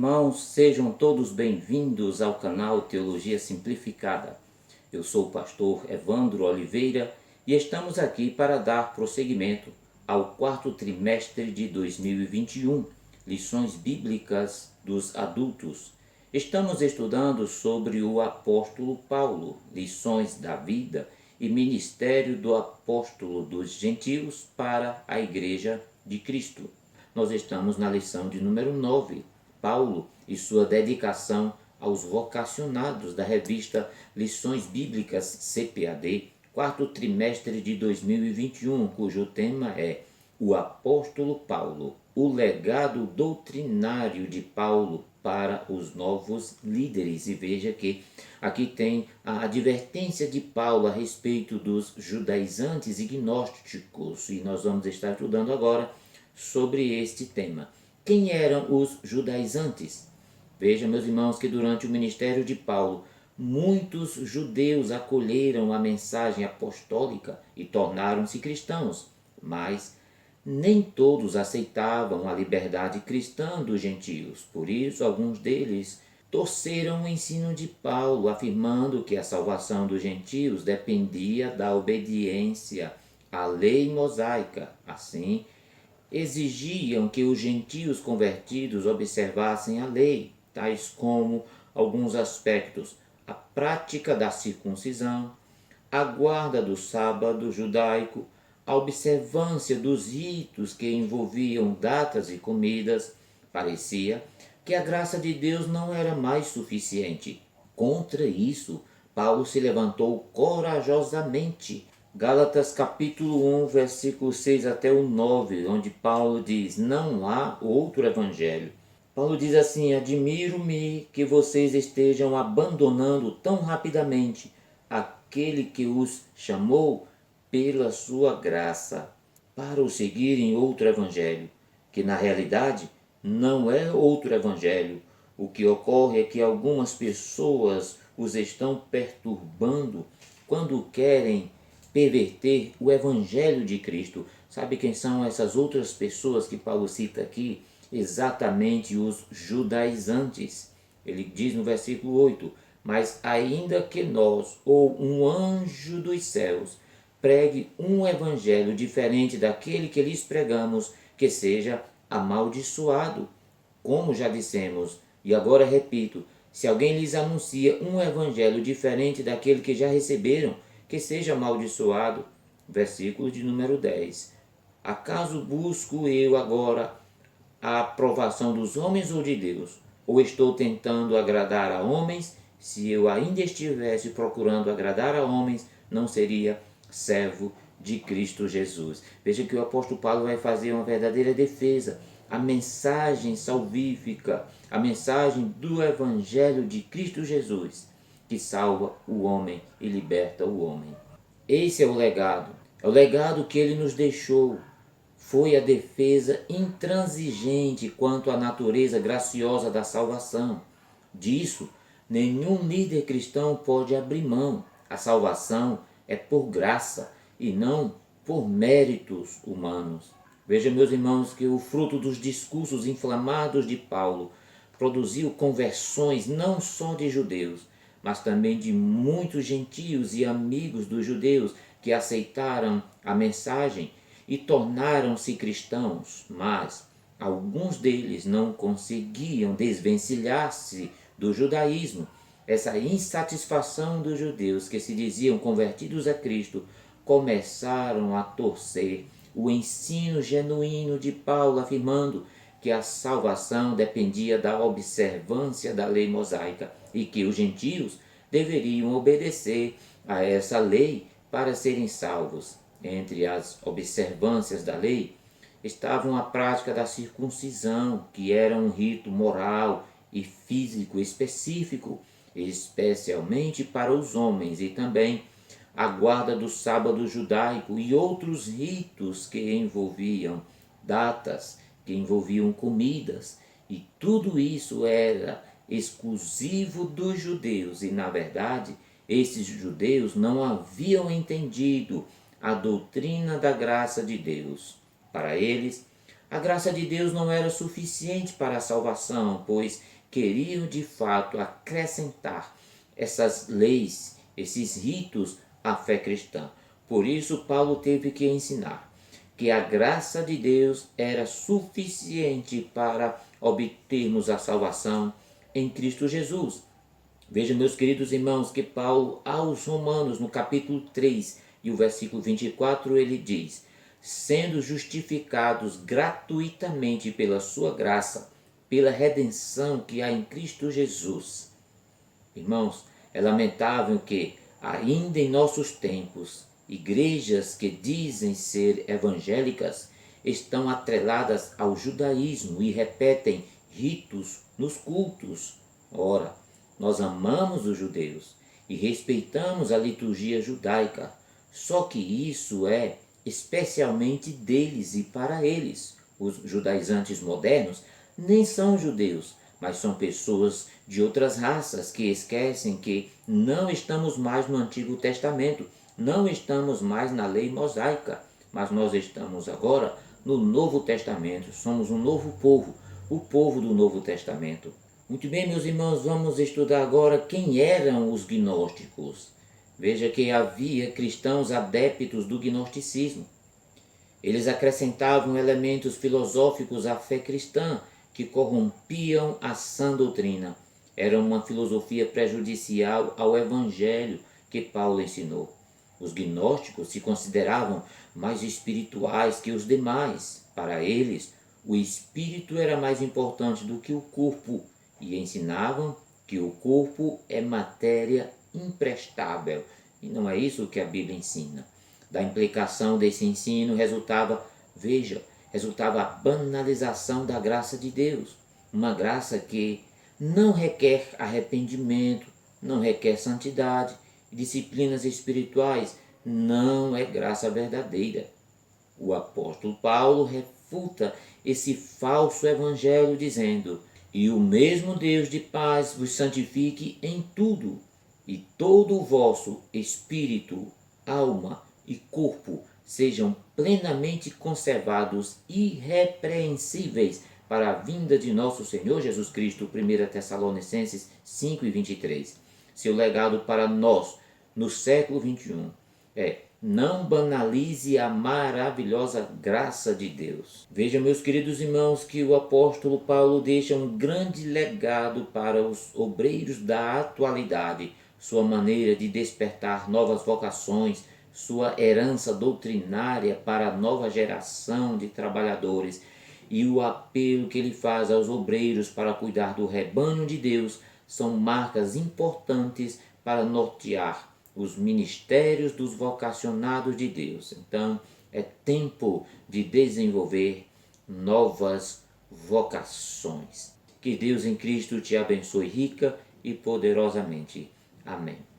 irmãos, sejam todos bem-vindos ao canal Teologia Simplificada. Eu sou o pastor Evandro Oliveira e estamos aqui para dar prosseguimento ao quarto trimestre de 2021, lições bíblicas dos adultos. Estamos estudando sobre o apóstolo Paulo, lições da vida e ministério do apóstolo dos gentios para a Igreja de Cristo. Nós estamos na lição de número 9, Paulo e sua dedicação aos vocacionados da revista Lições Bíblicas CPAD, quarto trimestre de 2021, cujo tema é o apóstolo Paulo, o legado doutrinário de Paulo para os novos líderes. E veja que aqui tem a advertência de Paulo a respeito dos judaizantes e gnósticos, e nós vamos estar estudando agora sobre este tema. Quem eram os judaizantes? Veja, meus irmãos, que durante o ministério de Paulo, muitos judeus acolheram a mensagem apostólica e tornaram-se cristãos, mas nem todos aceitavam a liberdade cristã dos gentios. Por isso, alguns deles torceram o ensino de Paulo, afirmando que a salvação dos gentios dependia da obediência à lei mosaica. Assim, exigiam que os gentios convertidos observassem a lei, tais como alguns aspectos: a prática da circuncisão, a guarda do sábado judaico, a observância dos ritos que envolviam datas e comidas. Parecia que a graça de Deus não era mais suficiente. Contra isso, Paulo se levantou corajosamente. Gálatas capítulo 1, versículo 6 até o 9, onde Paulo diz: não há outro evangelho. Paulo diz assim: admiro-me que vocês estejam abandonando tão rapidamente aquele que os chamou pela sua graça para o seguir em outro evangelho, que na realidade não é outro evangelho. O que ocorre é que algumas pessoas os estão perturbando quando querem perverter o evangelho de Cristo. Sabe quem são essas outras pessoas que Paulo cita aqui? Exatamente os judaizantes. Ele diz no versículo 8: mas ainda que nós ou um anjo dos céus pregue um evangelho diferente daquele que lhes pregamos, que seja amaldiçoado. Como já dissemos, e agora repito, se alguém lhes anuncia um evangelho diferente daquele que já receberam, que seja amaldiçoado. Versículo de número 10. Acaso busco eu agora a aprovação dos homens ou de Deus? Ou estou tentando agradar a homens? Se eu ainda estivesse procurando agradar a homens, não seria servo de Cristo Jesus. Veja que o apóstolo Paulo vai fazer uma verdadeira defesa. A mensagem salvífica, a mensagem do evangelho de Cristo Jesus, que salva o homem e liberta o homem. Esse é o legado que ele nos deixou. Foi a defesa intransigente quanto à natureza graciosa da salvação. Disso, nenhum líder cristão pode abrir mão. A salvação é por graça e não por méritos humanos. Veja, meus irmãos, que o fruto dos discursos inflamados de Paulo produziu conversões não só de judeus, mas também de muitos gentios e amigos dos judeus que aceitaram a mensagem e tornaram-se cristãos, mas alguns deles não conseguiam desvencilhar-se do judaísmo. Essa insatisfação dos judeus que se diziam convertidos a Cristo começaram a torcer o ensino genuíno de Paulo, afirmando que a salvação dependia da observância da lei mosaica e que os gentios deveriam obedecer a essa lei para serem salvos. Entre as observâncias da lei estavam a prática da circuncisão, que era um rito moral e físico específico, especialmente para os homens, e também a guarda do sábado judaico e outros ritos que envolviam datas, que envolviam comidas, e tudo isso era exclusivo dos judeus, e na verdade esses judeus não haviam entendido a doutrina da graça de Deus. Para eles, A graça de Deus não era suficiente para a salvação, pois queriam de fato acrescentar essas leis, esses ritos à fé cristã. Por isso, Paulo teve que ensinar que a graça de Deus era suficiente para obtermos a salvação em Cristo Jesus. Veja, meus queridos irmãos, que Paulo, aos Romanos, no capítulo 3 e o versículo 24, ele diz: sendo justificados gratuitamente pela sua graça, pela redenção que há em Cristo Jesus. Irmãos, é lamentável que, ainda em nossos tempos, igrejas que dizem ser evangélicas estão atreladas ao judaísmo e repetem ritos nos cultos. Ora, nós amamos os judeus e respeitamos a liturgia judaica, só que isso é especialmente deles e para eles. Os judaizantes modernos nem são judeus, mas são pessoas de outras raças que esquecem que não estamos mais no Antigo Testamento, não estamos mais na lei mosaica, mas nós estamos agora no Novo Testamento, somos um novo povo, o povo do Novo Testamento. Muito bem, meus irmãos, vamos estudar agora quem eram os gnósticos. Veja que havia cristãos adeptos do gnosticismo. Eles acrescentavam elementos filosóficos à fé cristã que corrompiam a sã doutrina. Era uma filosofia prejudicial ao evangelho que Paulo ensinou. Os gnósticos se consideravam mais espirituais que os demais. Para eles, o espírito era mais importante do que o corpo e ensinavam que o corpo é matéria imprestável. E não é isso que a Bíblia ensina. Da implicação desse ensino resultava a banalização da graça de Deus. Uma graça que não requer arrependimento, não requer santidade e disciplinas espirituais. Não é graça verdadeira. O apóstolo Paulo refuta esse falso evangelho dizendo: e o mesmo Deus de paz vos santifique em tudo, e todo o vosso espírito, alma e corpo sejam plenamente conservados irrepreensíveis para a vinda de nosso Senhor Jesus Cristo. 1 Tessalonicenses 5:23. Seu legado para nós no século XXI é: não banalize a maravilhosa graça de Deus. Veja, meus queridos irmãos, que o apóstolo Paulo deixa um grande legado para os obreiros da atualidade, sua maneira de despertar novas vocações, sua herança doutrinária para a nova geração de trabalhadores e o apelo que ele faz aos obreiros para cuidar do rebanho de Deus são marcas importantes para nortear os ministérios dos vocacionados de Deus. Então, é tempo de desenvolver novas vocações. Que Deus em Cristo te abençoe rica e poderosamente. Amém.